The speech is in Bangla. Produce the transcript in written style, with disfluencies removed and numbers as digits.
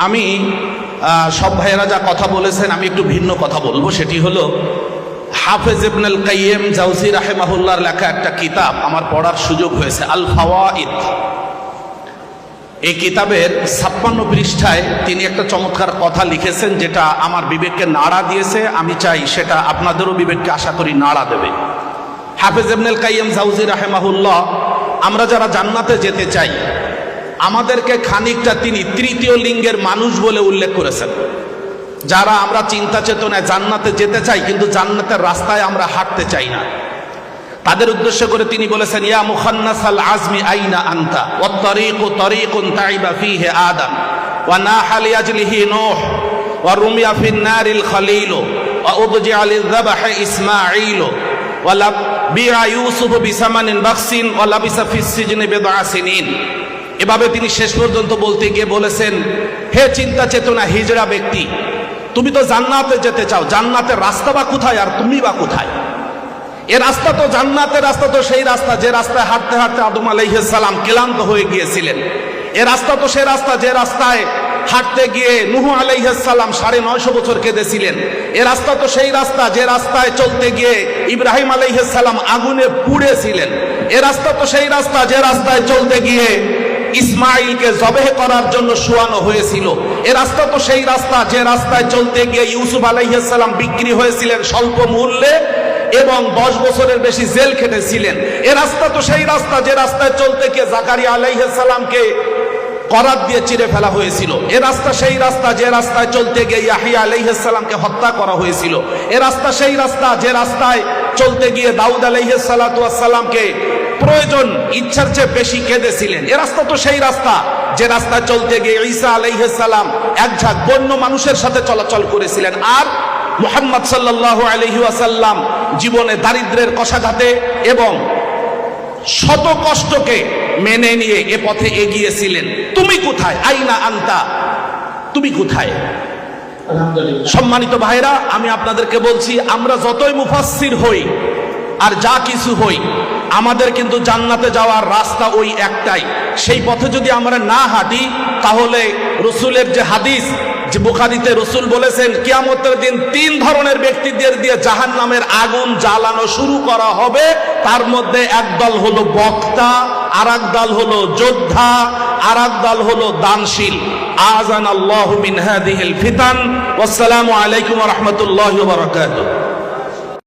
আমি সব ভাইয়েরা যা কথা বলেছেন আমি একটু ভিন্ন কথা বলবো। সেটি হলো হাফেজ ইবনুল কাইয়িম জাওজি রাহিমাহুল্লাহর লেখা একটা কিতাব আমার পড়ার সুযোগ হয়েছে, আল ফাওয়াইদ। এই কিতাবের 56 পৃষ্ঠায় তিনি একটা চমৎকার কথা লিখেছেন, যেটা আমার বিবেককে নাড়া দিয়েছে। আমি চাই সেটা আপনাদেরও বিবেককে আশা করি নাড়া দেবে। হাফেজ ইবনুল কাইয়িম জাওজি রাহিমাহুল্লাহ, আমরা যারা জান্নাতে যেতে চাই, আমাদেরকে খানিকটা তিনি তৃতীয় লিঙ্গের মানুষ বলে উল্লেখ করেছেন। যারা আমরা চিন্তা চেতনায় জান্নাতে যেতে চাই কিন্তু জান্নাতের রাস্তায় আমরা হাঁটতে চাই না, তাদের উদ্দেশ্য করে তিনি বলেছেন, ইয়া মুখান্নাসাল আজমি আইনা আনতা ওয়াত তারিকু তারিকুন তাইবা ফিহি আদম ওয়া নাহা লিআজলিহি নূহ ওয়া রুমিয়া ফিন নারিল খলিল ওয়া উদজিআ লিযবাহি ইসমাঈল ওয়া লাবিয়া ইউসুফ বিসামানিন বাকসিন ওয়া লাবিসা ফিস সিজনি বিদআ সিনিন। এভাবে তিনি শেষ পর্যন্ত বলতে গিয়ে বলেছেন, হে চিন্তা চেতনা হিজড়া ব্যক্তি, তুমি তো জান্নাতে যেতে চাও, জান্নাতের রাস্তা বা কোথায় আর তুমি বা কোথায়? এ রাস্তা তো জান্নাতের রাস্তা তো সেই রাস্তা যে রাস্তায় হাঁটতে হাঁটতে আদম আলাইহিস সালাম ক্লান্ত হয়ে গিয়েছিলেন। এ রাস্তা তো সেই রাস্তা যে রাস্তায় হাঁটতে গিয়ে নূহ আলাইহিস সালাম 950 বছর কেঁদেছিলেন। এ রাস্তা তো সেই রাস্তা যে রাস্তায় চলতে গিয়ে ইব্রাহিম আলাইহিস সালাম আগুনে পুড়েছিলেন। এ রাস্তা তো সেই রাস্তা যে রাস্তায় চলতে গিয়ে ইসমাইলকে জবেহ করার জন্য শোয়ানো হয়েছিল। এ রাস্তা তো সেই রাস্তা যে রাস্তায় চলতে গিয়ে ইউসুফ আলাইহিস সালাম বিক্রি হয়েছিলেন স্বল্প মূল্যে এবং 10 বছরের বেশি জেল খেটেছিলেন। এ রাস্তা তো সেই রাস্তা যে রাস্তায় চলতে গিয়ে জাকারিয়া আলাইহিস সালামকে করাত দিয়ে চিরে ফেলা হয়েছিল। এ রাস্তা সেই রাস্তা যে রাস্তায় চলতে গিয়ে ইয়াহিয়া আলাইহিস সালামকে হত্যা করা হয়েছিল। এ রাস্তা সেই রাস্তা যে রাস্তায় চলতে গিয়ে দাউদ আলাইহিস সালাতু ওয়াস সালামকে প্রয়োজন ইচ্ছার চেয়ে বেশি কেঁদেছিলেন। এ রাস্তা তো সেই রাস্তা যে রাস্তায় চলতে গিয়ে ঈসা আলাইহিস সালাম এক ঝাঁক বন্য মানুষের সাথে চলাচল করেছিলেন। আর মুহাম্মদ সাল্লাল্লাহু আলাইহি ওয়াসাল্লাম জীবনে দারিদ্র্যের কষাঘাতে এবং শত কষ্টকে মেনে নিয়ে এ পথে এগিয়েছিলেন। তুমি কোথায়? আইনা আনতা, তুমি কোথায়? সম্মানিত ভাইরা, আমি আপনাদেরকে বলছি, আমরা যতই মুফাসসির হই আর যা কিছু হই, আমাদের কিন্তু জান্নাতে যাওয়ার রাস্তা ওই একটাই। সেই পথে যদি আমরা না হাঁটি, তাহলে রসুলের যে হাদিস, যে বুখারীতে রসুল বলেছেন, কিয়ামতের দিন 3 ধরনের ব্যক্তিদের দিয়ে জাহান্নামের আগুন জ্বালানো শুরু করা হবে। তার মধ্যে এক দল হলো বক্তা, আর এক দল হলো যোদ্ধা, আর এক দল হলো দানশীল। আযানাল্লাহু মিন হাযিহিল ফিতান। ওয়াসসালামু আলাইকুম ওয়া রাহমাতুল্লাহি ওয়া বারাকাতুহু।